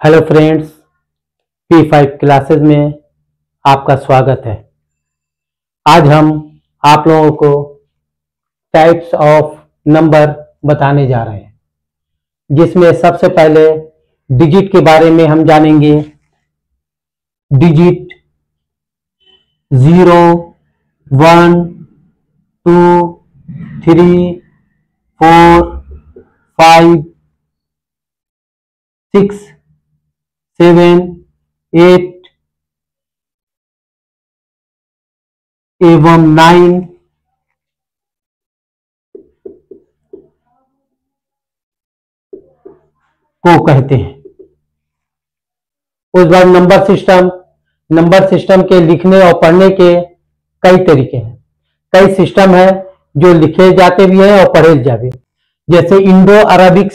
Hello friends, P5 classes में आपका स्वागत है। आज हम आप लोगों को टाइप्स ऑफ नंबर बताने जा रहे हैं, जिसमें सबसे पहले डिजिट के बारे में हम जानेंगे। डिजिट 0, 1, 2, 3, 4, 5, 6, 7, 8 एवं 9 को कहते हैं। उस बाद नंबर सिस्टम के लिखने और पढ़ने के कई तरीके हैं। कई सिस्टम है जो लिखे जाते भी हैं और पढ़े जाते, जैसे इंडो अरबिक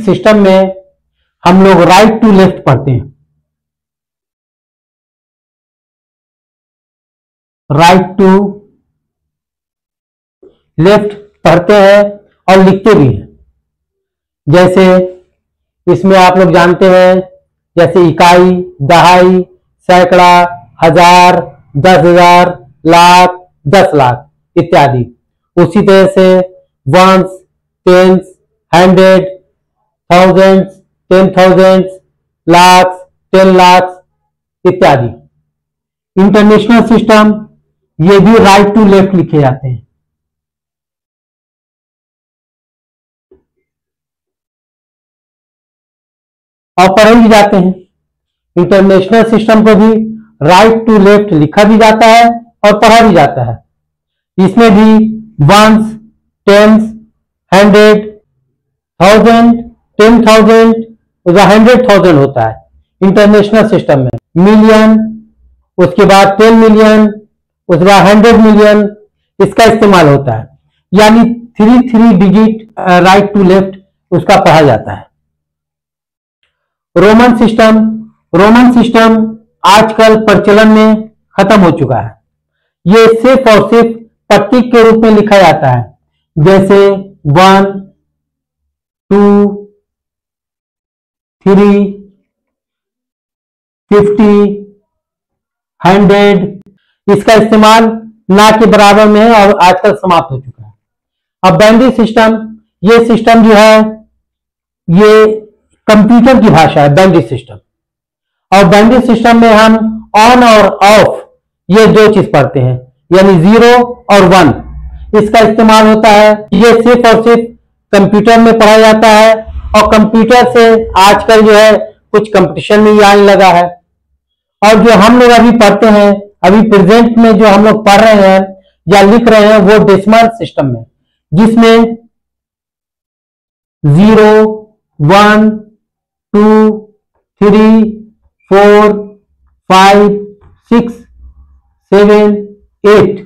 सिस्टम में हम लोग राइट टू लेफ्ट पढ़ते हैं। राइट टू लेफ्ट पढ़ते हैं और लिखते भी हैं। जैसे इसमें आप लोग जानते हैं, जैसे इकाई, दहाई, सैकड़ा, हजार, 10,000, लाख, 10 लाख इत्यादि। उसी तरह से ones, tens, hundred, thousands, 10,000, lakh, 10 lakh इत्यादि। इंटरनेशनल सिस्टम, ये भी राइट टू लेफ्ट लिखे जाते हैं। और पढ़े भी जाते हैं। इंटरनेशनल सिस्टम को भी राइट टू लेफ्ट लिखा भी जाता है और पढ़ा भी जाता है। इसमें भी वंस, टेंस, हंड्रेड, थाउजेंड, 10,000, 100,000 होता है इंटरनेशनल सिस्टम में। मिलियन, उसके बाद 10 मिलियन, उसके बाद 100 मिलियन, इसका इस्तेमाल होता है। यानी 3 डिजिट राइट टू लेफ्ट उसका पढ़ा जाता है। रोमन सिस्टम आजकल प्रचलन में खत्म हो चुका है। ये सिर्फ और सिर्फ प्रतीक के रूप में लिखा जाता है, जैसे 1, 2, 3, 50, 100, इसका इस्तेमाल ना के बराबर में है और आजकल समाप्त हो चुका है। अब बाइनरी सिस्टम, ये सिस्टम जो है ये कंप्यूटर की भाषा है, बाइनरी सिस्टम। और बाइनरी सिस्टम में हम ऑन और ऑफ ये दो चीज पढ़ते हैं, यानी 0 और 1 इसका इस्तेमाल होता है। ये सिर्फ और सिर्फ कंप्यूटर में पढ़ा जाता है और कंप्यूटर से आजकल जो है कुछ कंपटीशन में आने लगा है। और जो हम लोग अभी पढ़ते हैं, अभी प्रेजेंट में जो हम लोग पढ़ रहे हैं या लिख रहे हैं, वो डेसिमल सिस्टम में, जिसमें 0, 1, 2, 3, 4, 5, 6, 7, 8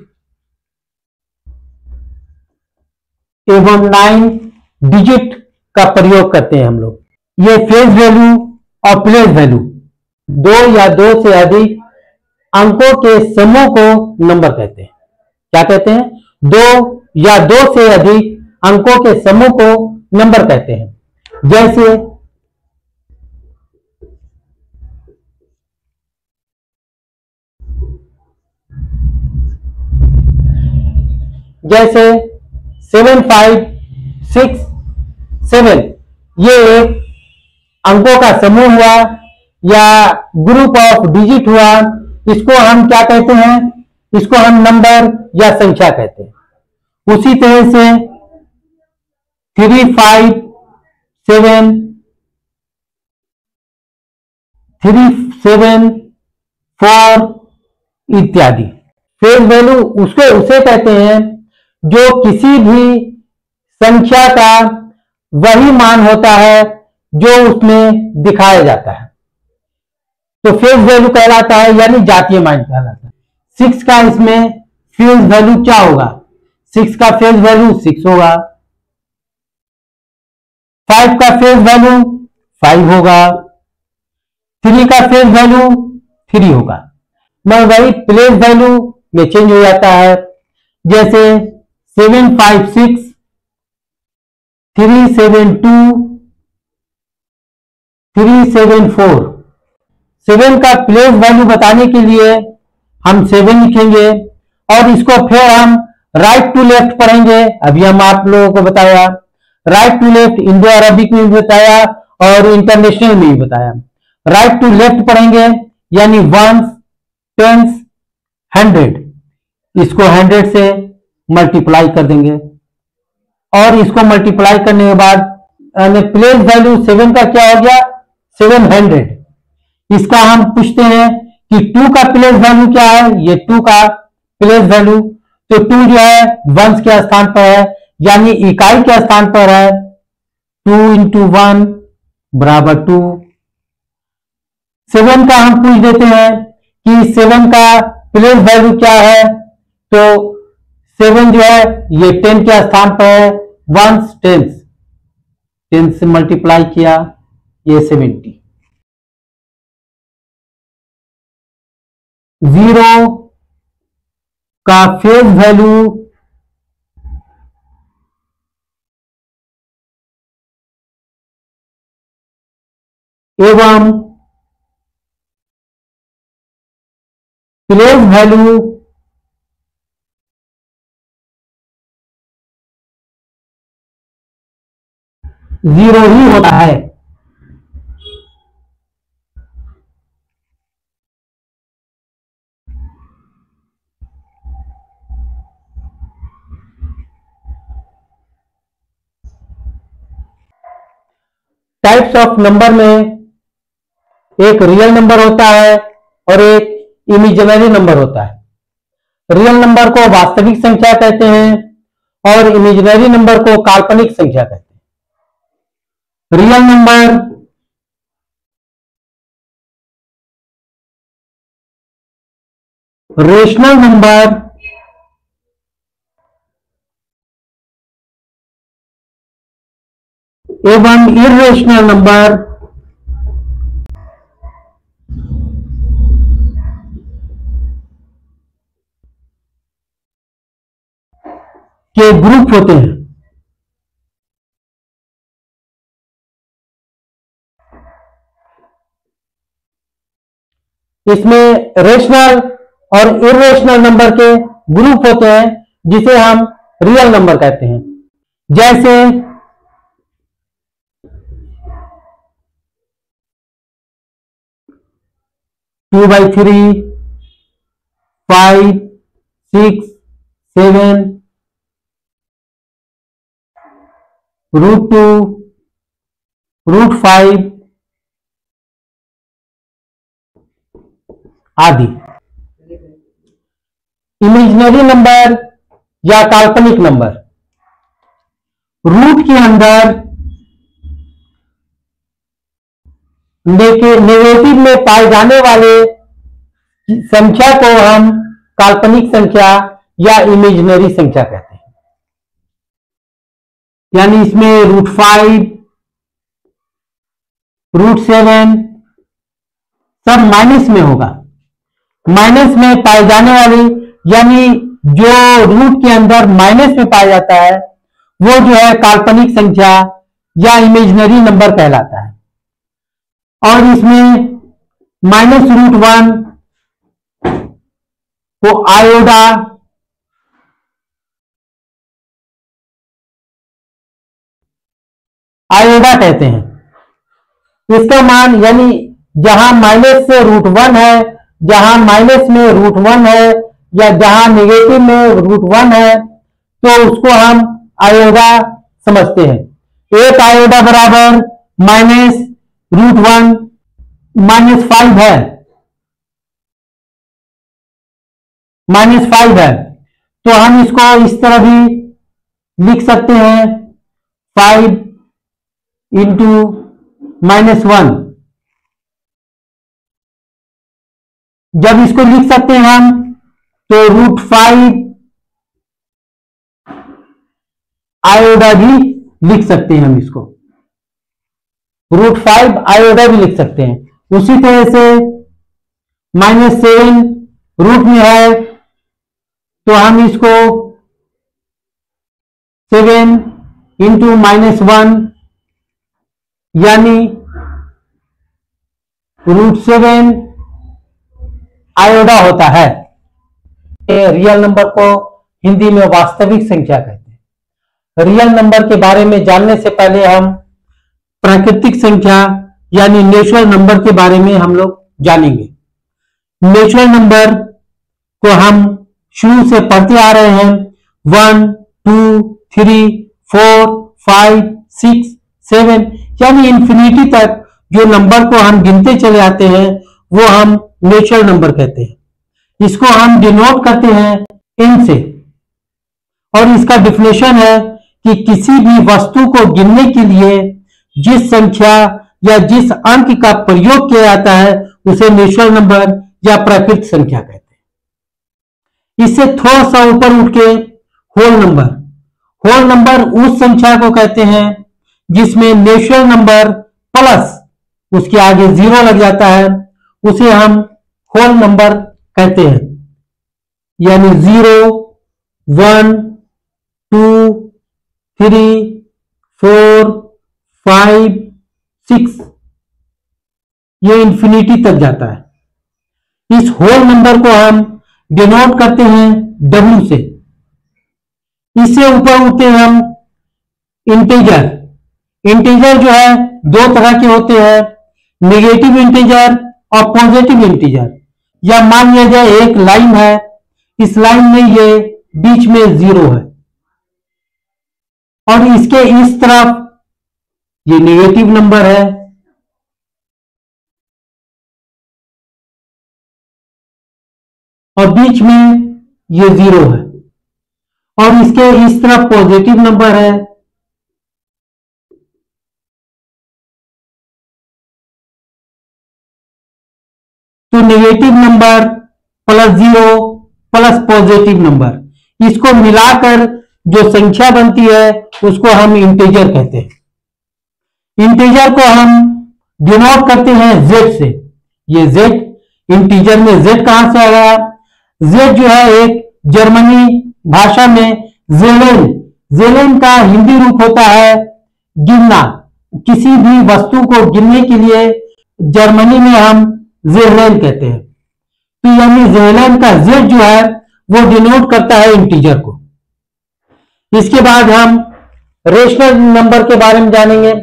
एवं 9 डिजिट का प्रयोग करते हैं हम लोग। ये फेस वैल्यू और प्लेस वैल्यू, 2 या 2 से अधिक अंकों के समूह को नंबर कहते हैं। क्या कहते हैं? 2 या 2 से अधिक अंकों के समूह को नंबर कहते हैं। जैसे 7, 5, 6, 7 ये एक अंकों का समूह हुआ या ग्रुप ऑफ डिजिट हुआ। इसको हम क्या कहते हैं? इसको हम नंबर या संख्या कहते हैं। उसी तरह से 3, 5, 7, 3, 7, 4 इत्यादि। फेस वैल्यू उसे कहते हैं जो किसी भी संख्या का वही मान होता है जो उसमें दिखाया जाता है, तो फेस वैल्यू कहलाता है, यानी जातीय मान कहलाता है। 6 का इसमें फेस वैल्यू क्या होगा? 6 का फेस वैल्यू 6 होगा। 5 का फेस वैल्यू 5 होगा। 3 का फेस वैल्यू 3 होगा। मगर वही प्लेस वैल्यू में चेंज हो जाता है। जैसे 7, 5, 6, 3, 7, 2, 374। 7 का प्लेस वैल्यू बताने के लिए हम 7 लिखेंगे और इसको फिर हम राइट टू लेफ्ट पढ़ेंगे। अभी हम आप लोगों को बताया right to left, Indo Arabic में भी बताया और इंटरनेशनल में भी बताया। राइट टू लेफ्ट पढ़ेंगे यानी वंस, टेंस, 100, इसको 100 से मल्टीप्लाई कर देंगे और इसको मल्टीप्लाई करने के बाद प्लेस वैल्यू 7 का क्या हो गया 700। इसका हम पूछते हैं कि 2 का प्लेस वैल्यू क्या है, ये 2 का प्लेस वैल्यू, तो 2 जो है वंस के स्थान पर है यानी इकाई के स्थान पर है। 2 इंटू 1 बराबर 2। 7 का हम पूछ देते हैं कि 7 का प्लेस वैल्यू क्या है, तो 7 जो है ये 10 के स्थान पर है। वंस 10 से मल्टीप्लाई किया ये 70। 0 का फेज वैल्यू एवं प्लेस वैल्यू जीरो ही होता है। टाइप्स ऑफ नंबर में एक रियल नंबर होता है और एक इमेजिनरी नंबर होता है। रियल नंबर को वास्तविक संख्या कहते हैं और इमेजिनरी नंबर को काल्पनिक संख्या कहते हैं। रियल नंबर रेशनल नंबर एवं इरेशनल नंबर के ग्रुप होते हैं। इसमें रेशनल और इरेशनल नंबर के ग्रुप होते हैं जिसे हम रियल नंबर कहते हैं। जैसे 2/3, 5, 6, 7, √2, √5 आदि। इमेजिनरी नंबर या काल्पनिक नंबर रूट के अंदर नेगेटिव में पाए जाने वाले संख्या को हम काल्पनिक संख्या या इमेजिनरी संख्या कहते हैं। यानी इसमें √5, √7 सब माइनस में होगा। माइनस में पाए जाने वाली यानी जो रूट के अंदर माइनस में पाया जाता है वो जो है काल्पनिक संख्या या इमेजिनरी नंबर कहलाता है। और इसमें -√1 को आयोडा कहते हैं। इसका मान यानी जहां माइनस से √1 है, जहां माइनस में √1 है या जहां नेगेटिव में √1 है तो उसको हम आयोडा समझते हैं। एक आयोडा बराबर -√1 -5 है, -5 है, तो हम इसको इस तरह भी लिख सकते हैं 5 इंटू -1। जब इसको लिख सकते हैं हम तो √5 आयोडा भी लिख सकते हैं। हम इसको √5 आयोडा भी लिख सकते हैं। उसी तरह से -7 रूट में है तो हम इसको 7 इंटू -1 यानी √7 आयोडा होता है। रियल नंबर को हिंदी में वास्तविक संख्या कहते हैं। रियल नंबर के बारे में जानने से पहले हम प्राकृतिक संख्या यानी नेचुरल नंबर के बारे में हम लोग जानेंगे। नेचुरल नंबर को हम शुरू से पढ़ते आ रहे हैं। 1, 2, 3, 4, 5, 6, 7 यानी इंफिनिटी तक जो नंबर को हम गिनते चले आते हैं वो हम नेचुरल नंबर कहते हैं। इसको हम डिनोट करते हैं इन से, और इसका डिफिनेशन है कि किसी भी वस्तु को गिनने के लिए जिस संख्या या जिस अंक का प्रयोग किया जाता है उसे नेचुरल नंबर या प्राकृतिक संख्या कहते हैं। इससे थोड़ा सा ऊपर उठ के होल नंबर। होल नंबर उस संख्या को कहते हैं जिसमें नेचुरल नंबर प्लस उसके आगे 0 लग जाता है, उसे हम होल नंबर कहते हैं। यानी 0, 1, 2, 3, 4, 5, 6 ये इंफिनिटी तक जाता है। इस होल नंबर को हम डिनोट करते हैं W से। इससे ऊपर उठते हैं हम इंटीजर। इंटीजर जो है दो तरह के होते हैं, नेगेटिव इंटीजर और पॉजिटिव इंटीजर। या मान लिया जाए एक लाइन है, इस लाइन में ये बीच में 0 है और इसके इस तरफ ये नेगेटिव नंबर है और बीच में ये 0 है और इसके इस तरफ पॉजिटिव नंबर है। तो negative number plus 0 plus positive number, इसको मिलाकर जो संख्या बनती है उसको हम इंटीजर कहते हैं। इंटीजर को हम डिनोट करते हैं Z से। ये Z, इंटीजर में Z कहां से आया? Z जो है एक जर्मनी भाषा में ज़ेलेन, ज़ेलेन का हिंदी रूप होता है गिनना। किसी भी वस्तु को गिनने के लिए जर्मनी में हम ज़ेलेन कहते हैं। तो यानी ज़ेलेन का Z जो है वो डिनोट करता है इंटीजर को। इसके बाद हम रेशनल नंबर के बारे में जानेंगे।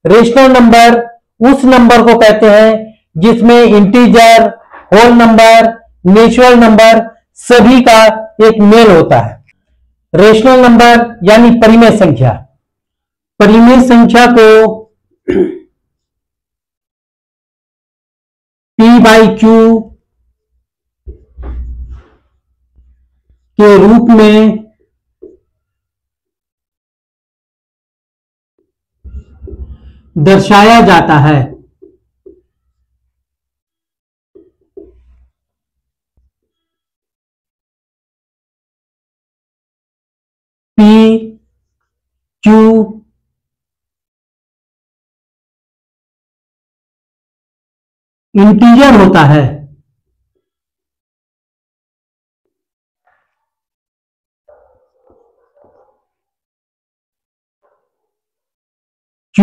रेशनल नंबर उस नंबर को कहते हैं जिसमें integer, whole number, natural number सभी का एक मेल होता है। रेशनल नंबर यानी परिमेय संख्या। परिमेय संख्या को P/Q के रूप में दर्शाया जाता है। P, Q इंटीजर होता है। Q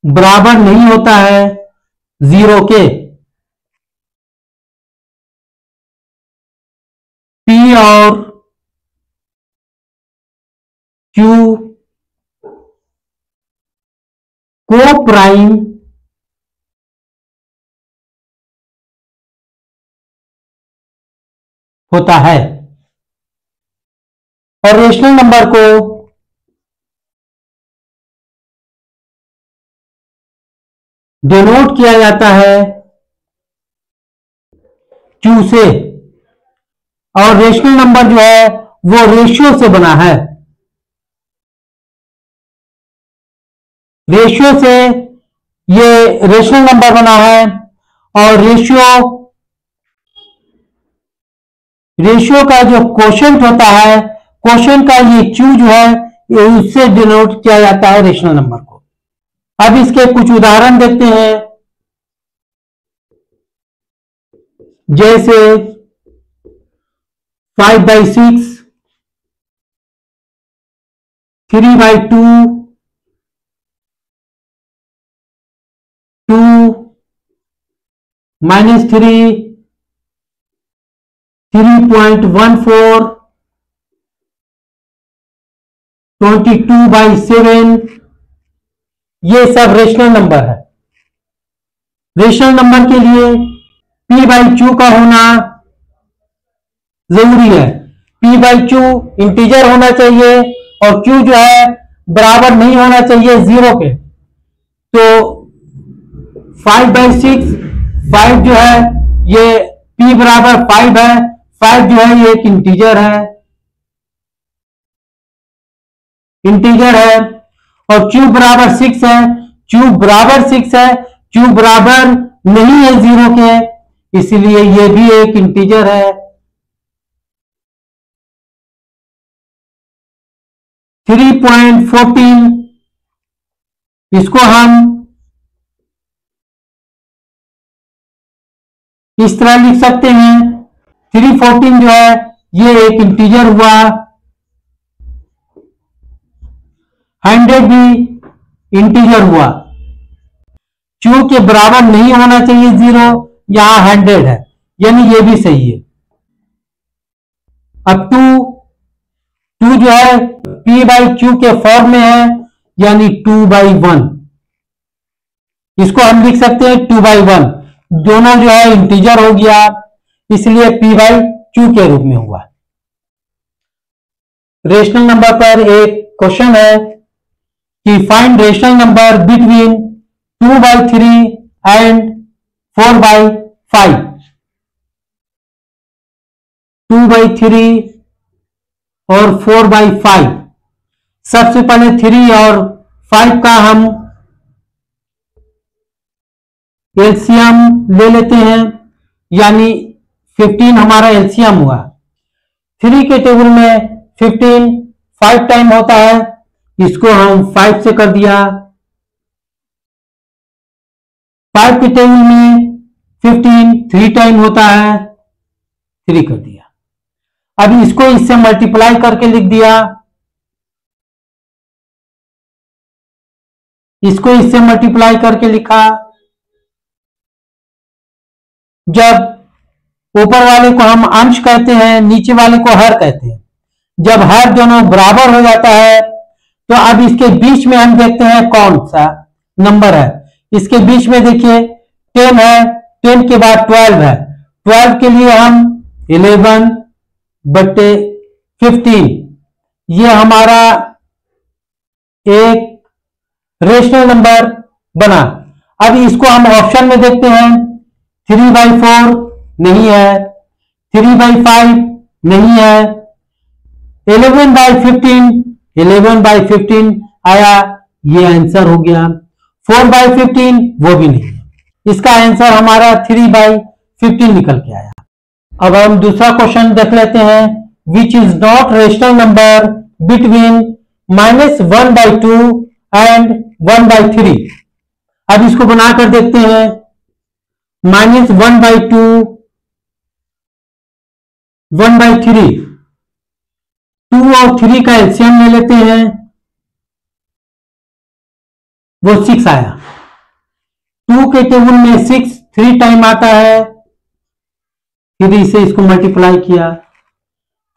बराबर नहीं होता है 0 के। P और Q को प्राइम होता है और रेशनल नंबर को डिनोट किया जाता है Q से। और रेशनल नंबर जो है वो रेशियो से बना है। रेशियो से ये रेशनल नंबर बना है और रेशियो का जो कोशेंट होता है, कोशेंट का ये Q जो है ये उससे डिनोट किया जाता है रेशनल नंबर को। अब इसके कुछ उदाहरण देखते हैं, जैसे 5/6, 3/2, 2, -3, 3.14, 22/7, ये सब रेशनल नंबर है। रेशनल नंबर के लिए p/q का होना जरूरी है। p/q इंटीजर होना चाहिए और q जो है बराबर नहीं होना चाहिए 0 के। तो 5/6, 5 जो है ये p बराबर 5 है, 5 जो है ये एक इंटीजर है, और q बराबर 6 है, q बराबर 6 है, q बराबर नहीं है 0 के, इसलिए ये भी एक इंटीजर है। 3.14 इसको हम इस तरह लिख सकते हैं। 314 जो है ये एक इंटीजर हुआ। 100 भी इंटीजर हुआ। q के बराबर नहीं होना चाहिए 0, यहां 100 है, यानी ये भी सही है। अब 2 जो है p/q के फॉर्म में है, यानी 2/1, इसको हम लिख सकते हैं 2/1, दोनों जो है इंटीजर हो गया, इसलिए p/q के रूप में हुआ। रेशनल नंबर पर एक क्वेश्चन है कि find rational number between 2/3 and 4/5। 2/3 और 4/5। सबसे पहले 3 और 5 का हम एलसीएम ले लेते हैं, यानी 15 हमारा एलसीएम हुआ। 3 के टेबल में 15 5 टाइम होता है, इसको हम 5 से कर दिया। 5 के टेबल में 15 3 टाइम होता है, 3 कर दिया। अब इसको इससे मल्टीप्लाई करके लिख दिया, इसको इससे मल्टीप्लाई करके लिखा। जब ऊपर वाले को हम अंश कहते हैं, नीचे वाले को हर कहते हैं। जब हर दोनों बराबर हो जाता है तो अब इसके बीच में हम देखते हैं कौन सा नंबर है। इसके बीच में देखिए 10 है, 10 के बाद 12 है, 12 के लिए हम 11/15, ये हमारा एक रेशनल नंबर बना। अब इसको हम ऑप्शन में देखते हैं, 3/4 नहीं है, 3/5 नहीं है, 11/15, 11/15 आया, ये आंसर हो गया। 4/15 वो भी नहीं है, इसका आंसर हमारा 3/15 निकल के आया। अब हम दूसरा क्वेश्चन देख लेते हैं, which is not rational number between -1/2 and 1/3। अब इसको बनाकर देखते हैं, -1/2, 1/3, 2 और 3 का एलसीएम ले लेते हैं, वो 6 आया। 2 के टेबल में 6 3 टाइम आता है, 3 से इसको मल्टीप्लाई किया।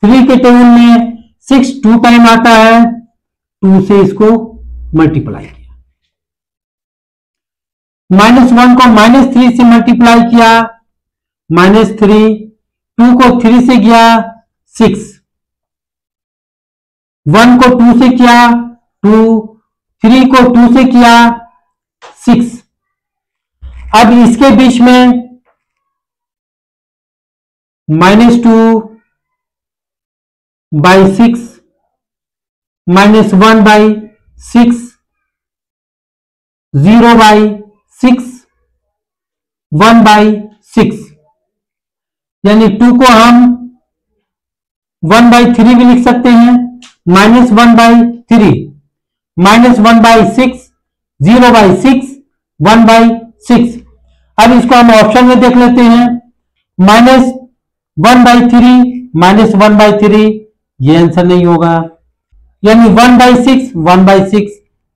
3 के टेबल में 6 2 टाइम आता है, 2 से इसको मल्टीप्लाई किया। -1 को -3 से मल्टीप्लाई किया, -3, 2 को 3 से किया 6, 1 को 2 से किया 2, 3 को 2 से किया 6। अब इसके बीच में -2/6, -1/6, 0/6, 1/6, यानी 2 को हम 1/3 भी लिख सकते हैं, -1/3, -1/6, 0/6, 1/6। अब इसको हम ऑप्शन में देख लेते हैं, -1/3, -1/3, ये आंसर नहीं होगा, यानी 1/6, 1/6,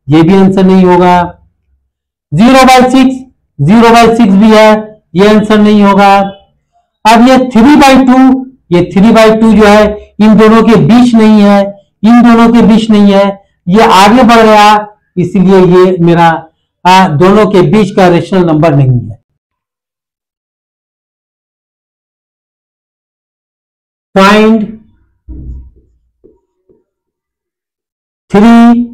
ये भी आंसर नहीं होगा। 0/6, 0/6 भी है, ये आंसर नहीं होगा। अब ये 3/2, ये 3/2 जो है इन दोनों के बीच नहीं है, इन दोनों के बीच नहीं है, ये आगे बढ़ गया, इसलिए ये मेरा दोनों के बीच का रेशनल नंबर नहीं है। Find 3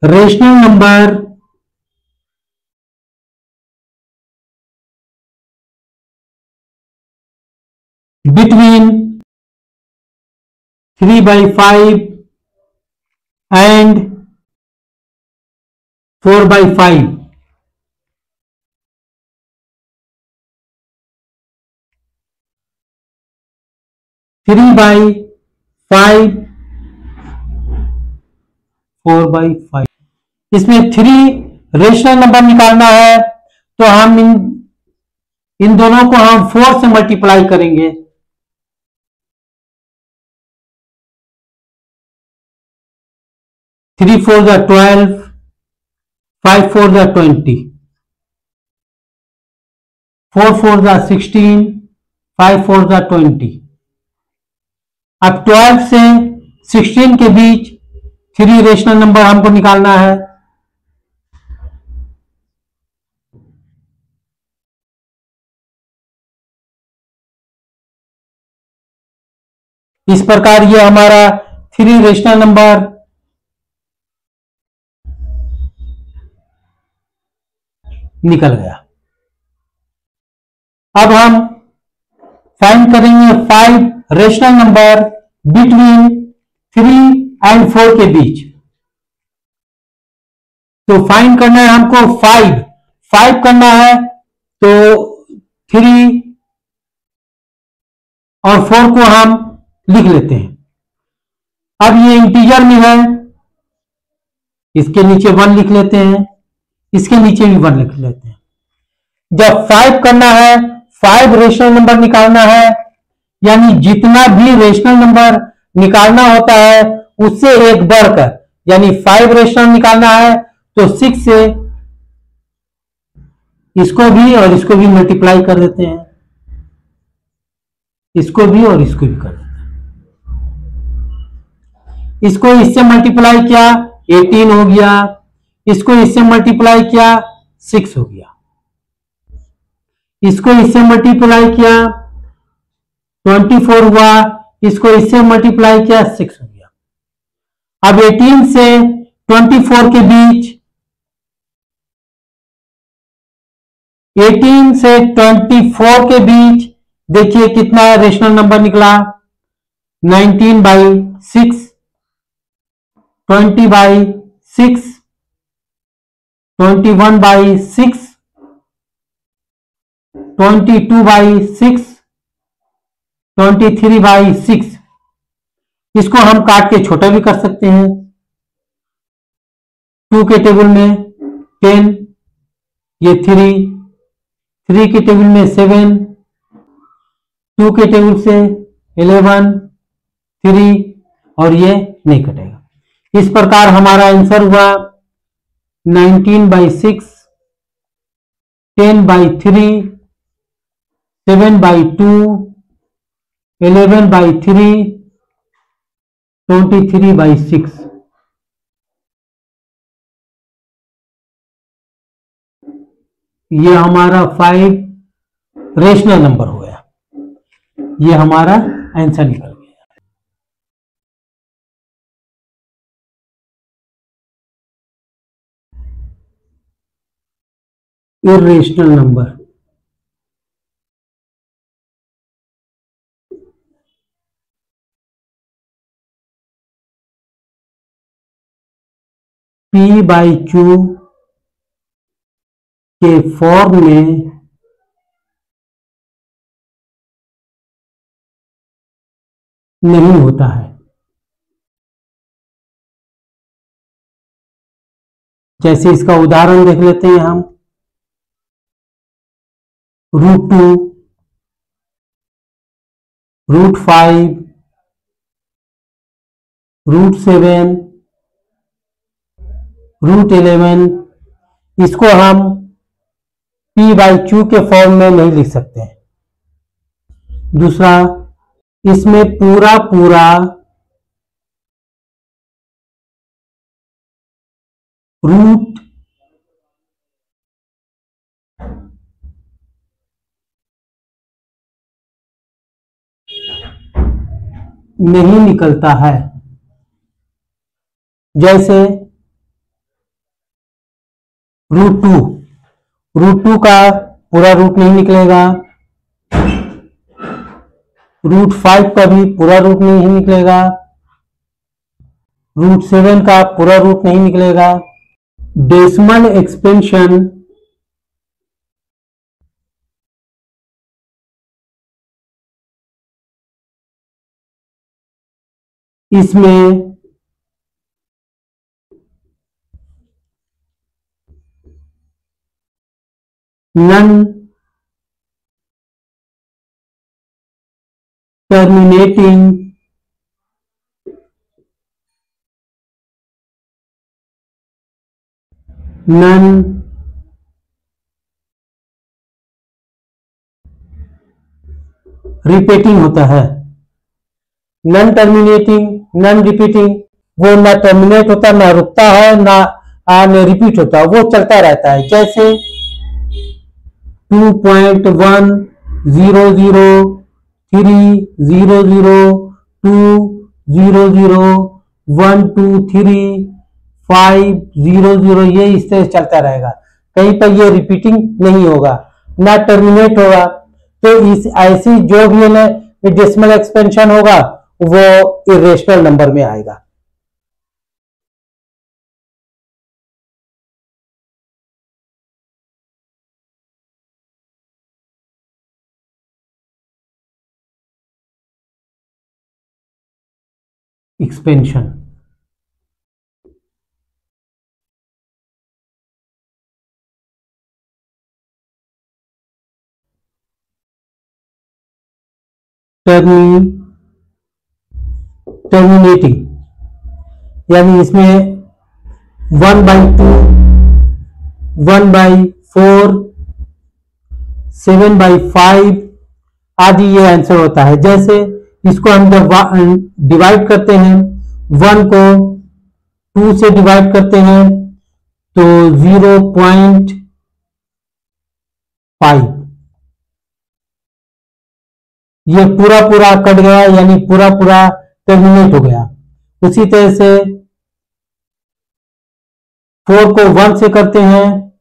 rational number between 3/5 and 4/5। 3/5, 4/5, इसमें 3 रेशनल नंबर निकालना है, तो हम इन दोनों को हम 4 से मल्टीप्लाई करेंगे। 3 4 जा 12, 5 4 जा 20, 4 4 जा 16, 5 4 जा 20। अब 12 से 16 के बीच 3 रेशनल नंबर हमको निकालना है। इस प्रकार ये हमारा 3 रेशनल नंबर निकल गया। अब हम फाइंड करेंगे 5 रेशनल नंबर बिटवीन 3 एंड 4 के बीच। तो फाइंड करना है हमको 5 करना है, तो 3 और 4 को हम लिख लेते हैं। अब ये इंटीजर में है, इसके नीचे 1 लिख लेते हैं, इसके नीचे भी 1 लिख लेते हैं। जब 5 करना है, 5 रेशनल नंबर निकालना है, यानी जितना भी रेशनल नंबर निकालना होता है उससे एक बढ़कर, यानी 5 रेशनल निकालना है तो 6 से इसको भी और इसको भी मल्टीप्लाई कर देते हैं, इसको भी और इसको भी कर देते हैं। इसको इससे मल्टीप्लाई किया 18 हो गया, इसको इससे मल्टीप्लाई किया 6 हो गया, इसको इससे मल्टीप्लाई किया 24 हुआ, इसको इससे मल्टीप्लाई किया 6 हो गया। अब 18 से 24 के बीच, 18 से 24 के बीच देखिए कितना रेशनल नंबर निकला, 19/6, 20/6, 21/6, 22/6, 23/6। इसको हम काट के छोटा भी कर सकते हैं। 2 के टेबल में 10, ये 3 के टेबल में 7, 2 के टेबल से 11, 3 और ये नहीं कटेगा। इस प्रकार हमारा आंसर हुआ 19/6, 10/3, 7/2, 11/3, 23/6। ये हमारा 5 रेशनल नंबर हो गया, ये हमारा आंसर निकल गया। इर्रेशनल नंबर, P/Q के फॉर्म में नहीं होता है। जैसे इसका उदाहरण देख लेते हैं हम, √2, √5, √7, √11, इसको हम P/Q के फॉर्म में नहीं लिख सकते हैं। दूसरा, इसमें पूरा पूरा रूट नहीं निकलता है। जैसे √2 का पूरा रूट नहीं निकलेगा, √5 का भी पूरा रूट नहीं निकलेगा, √7 का पूरा रूट नहीं निकलेगा। डेसिमल एक्सपेंशन इसमें नन टर्मिनेटिंग नन रिपीटिंग होता है। नन टर्मिनेटिंग, नन रिपीटिंग, वो ना टर्मिनेट होता, ना रुकता है, ना रिपीट होता, वो चलता रहता है। जैसे 2.1, 0, 0, 2, 0, 0, 1, 2, 3, 5, 0, 0, ये इस तरह चलता रहेगा। कहीं पर ये रिपीटिंग नहीं होगा, ना टर्मिनेट होगा। तो इस ऐसी जो भी है डेसिमल एक्सपेंशन होगा वो इरेशनल नंबर में आएगा। एक्सपेंशन टर्मिनेटिंग, यानी इसमें 1/2, 1/4, 7/5 आदि ये आंसर होता है। जैसे इसको हम जब डिवाइड करते हैं, 1 को 2 से डिवाइड करते हैं तो 0.5, ये पूरा पूरा कट गया, यानी पूरा पूरा टर्मिनेट हो गया। उसी तरह से 4 को 1 से करते हैं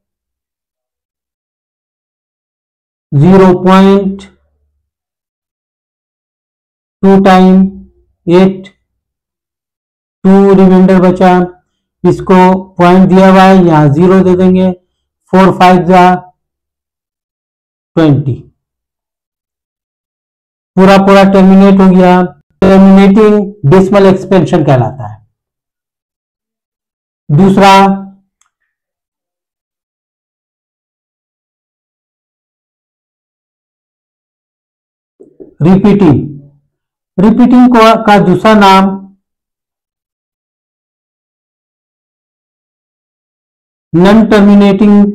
0.2 टाइम 8, 2 रिमाइंडर बचा, इसको पॉइंट दिया हुआ है, यहां 0 दे देंगे। 4 5 जा 20, पूरा पूरा टर्मिनेट हो गया। टर्मिनेटिंग डेसिमल एक्सपेंशन कहलाता है। दूसरा, रिपीटिंग का दूसरा नाम नॉन टर्मिनेटिंग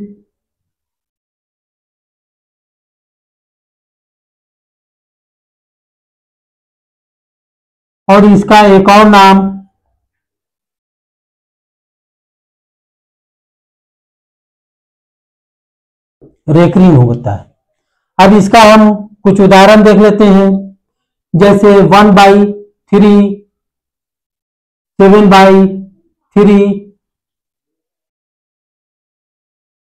और इसका एक और नाम रेकरिंग होता है। अब इसका हम कुछ उदाहरण देख लेते हैं। जैसे 1/3, 7/3,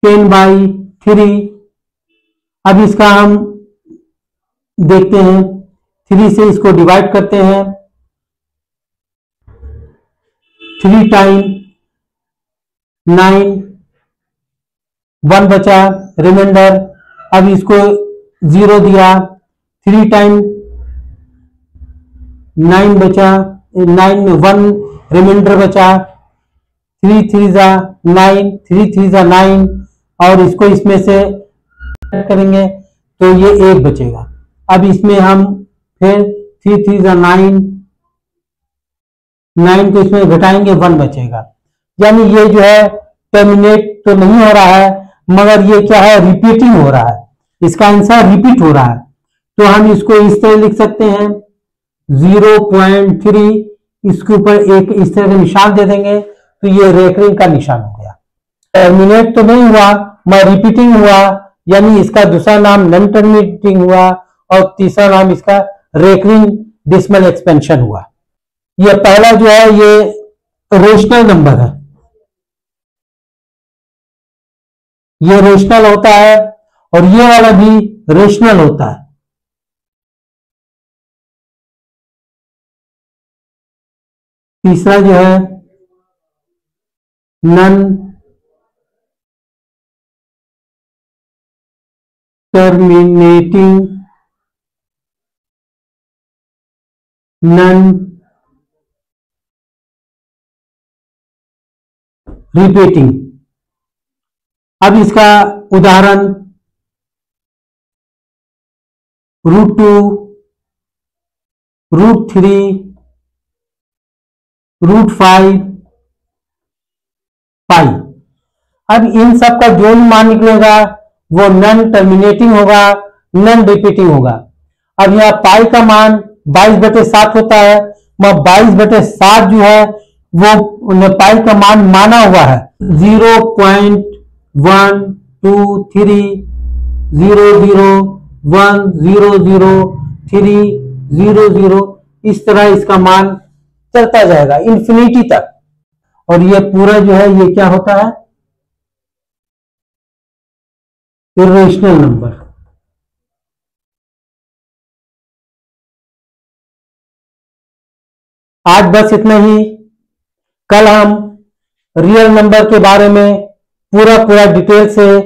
10/3। अब इसका हम देखते हैं, 3 से इसको डिवाइड करते हैं, 3 टाइम 9, 1 बचा रिमाइंडर। अब इसको 0 दिया, 3 टाइम 9 बचा, 9 में 1 रिमाइंडर बचा, 3 3 जा 9, 3 3 जा 9, और इसको इसमें से करेंगे तो ये 1 बचेगा। अब इसमें हम फिर 3 3 जा 9, 9 को इसमें घटाएंगे, 1 बचेगा। यानी ये जो है टर्मिनेट तो नहीं हो रहा है, मगर ये क्या है, रिपीटिंग हो रहा है, इसका आंसर रिपीट हो रहा है। तो हम इसको इस तरह लिख सकते हैं 0.3, इसके ऊपर एक इस तरह का निशान दे देंगे तो ये रेकरिंग का निशान हो गया। टर्मिनेट तो नहीं हुआ मगर रिपीटिंग हुआ, यानी इसका दूसरा नाम नॉन टर्मिनेटिंग हुआ और तीसरा नाम इसका रेकरिंग डेसिमल एक्सपेंशन हुआ। ये पहला जो है ये रेशनल नंबर है, ये रेशनल होता है और ये वाला भी रेशनल होता है। तीसरा जो है नॉन टर्मिनेटिंग, नॉन रिपीटिंग। अब इसका उदाहरण √2, √3, √5, पाई। अब इन सब का जो मान निकलेगा वो नॉन टर्मिनेटिंग होगा, नॉन रिपीटिंग होगा। अब यहाँ पाई का मान 22/7 होता है, मगर 22/7 जो है वो पाई का मान माना हुआ है 0.12300100300, इस तरह इसका मान चलता जाएगा इंफिनिटी तक। और ये पूरा जो है ये क्या होता है, इर्रेशनल नंबर। आज बस इतना ही। कल हम रियल नंबर के बारे में पूरा डिटेल से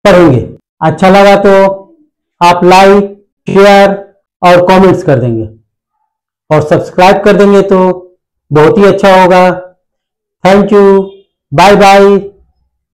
पढ़ेंगे। अच्छा लगा तो आप लाइक, शेयर और कमेंट्स कर देंगे और सब्सक्राइब कर देंगे तो बहुत ही अच्छा होगा। Thank you, bye bye.